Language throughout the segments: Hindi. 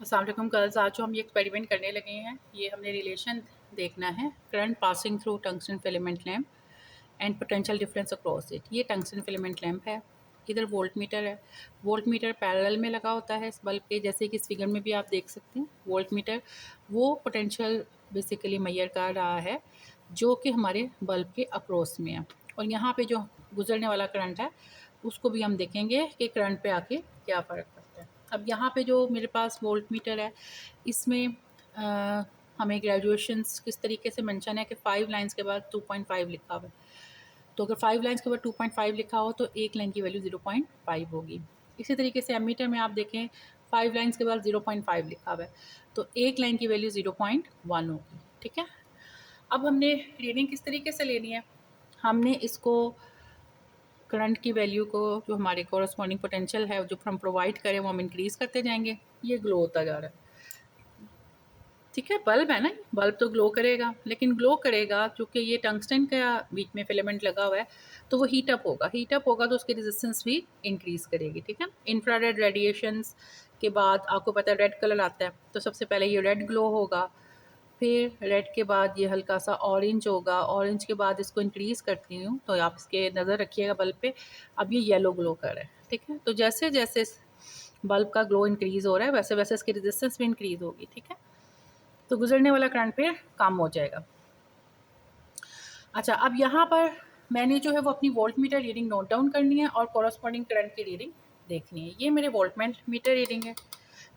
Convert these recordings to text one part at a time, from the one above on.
अस्सलाम वालेकुम गर्ल्स, आज जो हम ये एक्सपेरिमेंट करने लगे हैं, ये हमने रिलेशन देखना है current passing through tungsten filament lamp and potential difference across it. ये टंगस्टन फिलामेंट लैम्प है, इधर वोल्ट मीटर है। वोल्ट मीटर पैरेलल में लगा होता है इस बल्ब के, जैसे कि इस फिगर में भी आप देख सकते हैं। वोल्ट मीटर वो पोटेंशियल बेसिकली मैयर कर रहा है जो कि हमारे बल्ब के अक्रॉस में है, और यहाँ पे जो गुजरने वाला करंट है उसको भी हम देखेंगे कि करंट पे आके क्या फ़र्क पड़ता है। अब यहाँ पे जो मेरे पास वोल्ट मीटर है, इसमें हमें ग्रेजुएशंस किस तरीके से मेंशन है कि 5 लाइंस के बाद 2.5 लिखा हुआ है। तो अगर 5 लाइंस के बाद 2.5 लिखा हो तो एक लाइन की वैल्यू 0.5 होगी। इसी तरीके से एमीटर में आप देखें 5 लाइंस के बाद 0.5 लिखा हुआ है, तो एक लाइन की वैल्यू 0.1 होगी। ठीक है, अब हमने रीडिंग किस तरीके से लेनी है, हमने इसको करंट की वैल्यू को जो हमारे कोरस्पॉन्डिंग पोटेंशियल है जो हम प्रोवाइड करें वो हम इंक्रीज़ करते जाएंगे। ये ग्लो होता जा रहा है। ठीक है, बल्ब है ना, बल्ब तो ग्लो करेगा, लेकिन ग्लो करेगा क्योंकि ये टंगस्टन का बीच में फिलामेंट लगा हुआ है, तो वो हीट अप होगा। हीट अप होगा तो उसकी रेजिस्टेंस भी इंक्रीज़ करेगी। ठीक है, इंफ्रारेड रेडिएशंस के बाद आपको पता है रेड कलर आता है, तो सबसे पहले ये रेड ग्लो होगा, फिर रेड के बाद ये हल्का सा ऑरेंज होगा, ऑरेंज के बाद इसको इंक्रीज़ करती हूँ तो आप इसके नज़र रखिएगा बल्ब पे। अब ये येलो ग्लो कर रहा है। ठीक है, तो जैसे जैसे बल्ब का ग्लो इंक्रीज़ हो रहा है वैसे वैसे इसकी रेजिस्टेंस भी इंक्रीज़ होगी। ठीक है, तो गुजरने वाला करंट फिर कम हो जाएगा। अच्छा, अब यहाँ पर मैंने जो है वो अपनी volt meter reading note down करनी है और कॉरस्पॉन्डिंग करंट की रीडिंग देखनी है। ये मेरे वोल्ट मीटर रीडिंग है।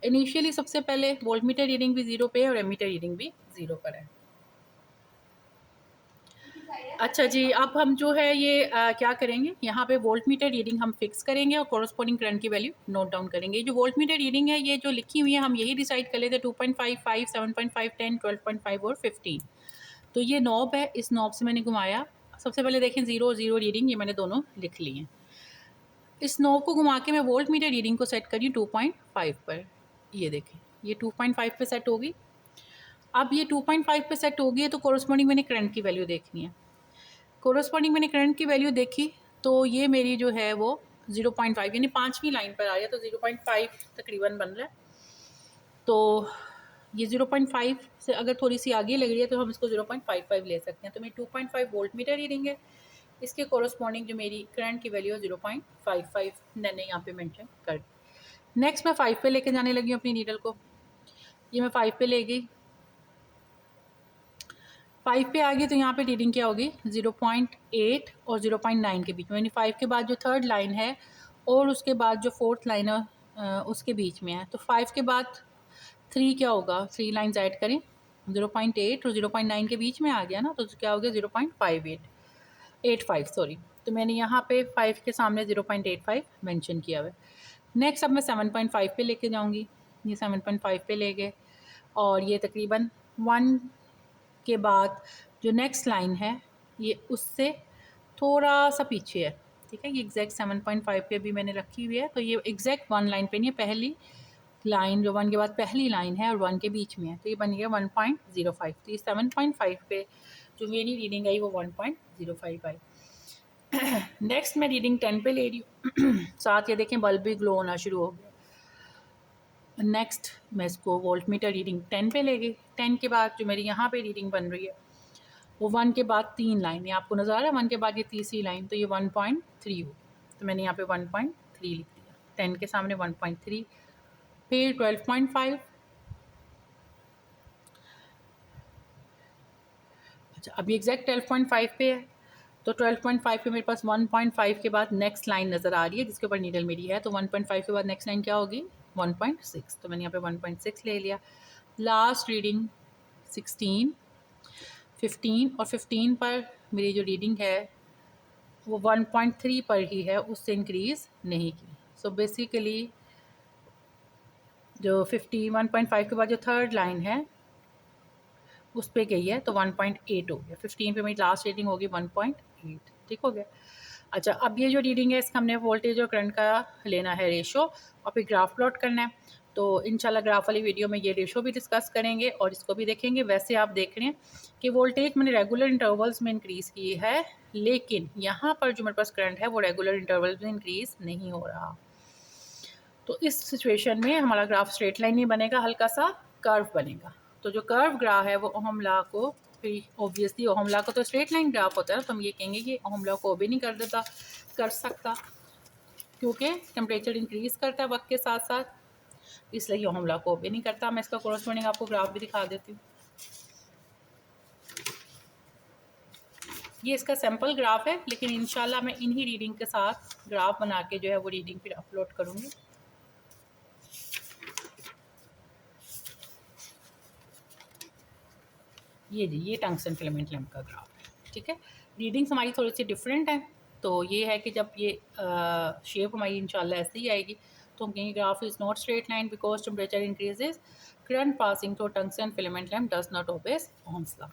इनिशियली सबसे पहले वोल्ट मीटर रीडिंग भी 0 पे है और एमीटर रीडिंग भी 0 पर है। अच्छा जी, अब हम जो है ये क्या करेंगे, यहाँ पे वोल्ट मीटर रीडिंग हम फिक्स करेंगे और कोरस्पॉन्डिंग करंट की वैल्यू नोट डाउन करेंगे। जो वोल्ट मीटर रीडिंग है ये जो लिखी हुई है हम यही डिसाइड कर लेते हैं 2.5, 5, 7.5, 10, 12.5 और 15। तो ये नॉब है, इस नॉब से मैंने घुमाया। सबसे पहले देखें 0 0 रीडिंग, ये मैंने दोनों लिख ली हैं। इस नॉब को घुमा के मैं वोल्ट मीटर रीडिंग को सेट करी 2.5 पर। ये देखें, ये 2.5 पे सेट होगी। अब ये 2.5 पे सेट होगी है तो कोरस्पॉन्डिंग मैंने करंट की वैल्यू देखनी है। कोरस्पॉन्डिंग मैंने करंट की वैल्यू देखी तो ये मेरी जो है वो 0.5 यानी 5वीं लाइन पर आ रही है, तो 0.5 तकरीबन बन रहा है। तो ये 0.5 से अगर थोड़ी सी आगे लग रही है तो हम इसको 0.55 ले सकते हैं। तो मेरी 2.5 वोल्ट मीटर रीडिंग है, इसके कोरस्पॉन्डिंग जो मेरी करंट की वैल्यू है 0.55 मैंने यहाँ पे मेंशन कर दी। नेक्स्ट मैं 5 पे लेके जाने लगी हूँ अपनी नीडल को। ये मैं 5 पे ले गई, 5 पे आ गई तो यहाँ पे रीडिंग क्या होगी 0.8 और 0.9 के बीच में, यानी 5 के बाद जो थर्ड लाइन है और उसके बाद जो फोर्थ लाइन है उसके बीच में है। तो 5 के बाद 3 क्या होगा, 3 लाइन्स ऐड करें, 0.8 और 0.9 के बीच में आ गया ना, तो क्या हो गया 0.85 सॉरी। तो मैंने यहाँ पे 5 के सामने 0.85 मेंशन किया हुआ है। नेक्स्ट अब मैं 7.5 पे लेके जाऊँगी। ये 7.5 पे ले गए और ये तकरीबन 1 के बाद जो नेक्स्ट लाइन है ये उससे थोड़ा सा पीछे है। ठीक है, ये एग्जैक्ट 7.5 पे भी मैंने रखी हुई है, तो ये एग्जैक्ट 1 लाइन पे नहीं है, पहली लाइन जो 1 के बाद पहली लाइन है और 1 के बीच में है, तो ये बन गया 1.05। तो ये 7.5 पे जो मेरी रीडिंग आई वो 1.05 आई। नेक्स्ट मैं रीडिंग 10 पे ले रही हूँ। साथ ये देखें बल्ब भी ग्लो होना शुरू हो गया। नेक्स्ट मैं इसको वोल्ट मीटर रीडिंग 10 पे ले गई। 10 के बाद जो मेरी यहाँ पे रीडिंग बन रही है वो 1 के बाद 3 लाइन है, आपको नज़र आ रहा है 1 के बाद ये तीसरी लाइन, तो ये 1.3 होगी। तो मैंने यहाँ पे 1.3 लिख दिया, 10 के सामने 1.3, फिर 12.5। अच्छा, अब ये एग्जैक्ट 12.5 पे है, तो 12.5 पे मेरे पास 1.5 के बाद नेक्स्ट लाइन नज़र आ रही है जिसके ऊपर नीडल मेरी है, तो 1.5 के बाद नेक्स्ट लाइन क्या होगी 1.6, तो मैंने यहाँ पे 1.6 ले लिया। लास्ट रीडिंग 16, 15 और 15 पर मेरी जो रीडिंग है वो 1.3 पर ही है, उससे इंक्रीज़ नहीं की। सो बेसिकली जो 1.5 के बाद जो थर्ड लाइन है उस पे गई है तो 1.8 हो गया। 15 पे मेरी लास्ट रीडिंग होगी 1.8। ठीक हो गया। अच्छा, अब ये जो रीडिंग है इसका हमने वोल्टेज और करंट का लेना है रेशो और फिर ग्राफ प्लॉट करना है। तो इंशाल्लाह ग्राफ वाली वीडियो में ये रेशो भी डिस्कस करेंगे और इसको भी देखेंगे। वैसे आप देख रहे हैं कि वोल्टेज मैंने रेगुलर इंटरवल्स में इंक्रीज़ की है, लेकिन यहाँ पर जो मेरे पास करंट है वो रेगुलर इंटरवल्स में इंक्रीज़ नहीं हो रहा। तो इस सिचुएशन में हमारा ग्राफ स्ट्रेट लाइन नहीं बनेगा, हल्का सा कर्व बनेगा। तो जो कर्व ग्राफ है वो ओहम लॉ को, फिर ऑब्वियसली ओहम लॉ को तो स्ट्रेट लाइन ग्राफ होता है ना, तो हम ये कहेंगे कि ओहम लॉ को ओबे नहीं कर सकता, क्योंकि टेम्परेचर इंक्रीज़ करता है वक्त के साथ साथ, इसलिए ये ओहम लॉ को ओबे नहीं करता। मैं इसका कोरस्पॉन्डिंग आपको ग्राफ भी दिखा देती हूँ। ये इसका सैम्पल ग्राफ है, लेकिन इंशाल्लाह मैं इन्हीं रीडिंग के साथ ग्राफ बना के जो है वो रीडिंग फिर अपलोड करूँगी। ये जी, ये टंगस्टन फिलामेंट लैम्प का ग्राफ है, ठीक है। रीडिंग्स हमारी थोड़ी सी डिफरेंट है, तो ये है कि जब ये शेप हमारी इंशाल्लाह ऐसे ही आएगी, तो हम कहेंगे graph is not straight line because temperature increases, current passing through tungsten filament lamp does not obey Ohm's law.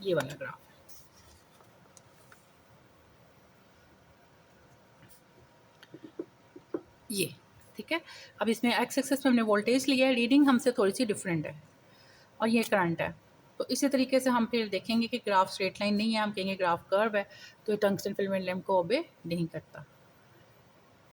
ये वाला ग्राफ है। ये ठीक है। अब इसमें एक्स एक्सिस में हमने वोल्टेज लिया है, रीडिंग हमसे थोड़ी सी डिफरेंट है, और ये करंट है। तो इसी तरीके से हम फिर देखेंगे कि ग्राफ स्ट्रेट लाइन नहीं है, हम कहेंगे ग्राफ कर्व है, तो ये टंगस्टन फिलामेंट लैम्प को ओबे नहीं करता।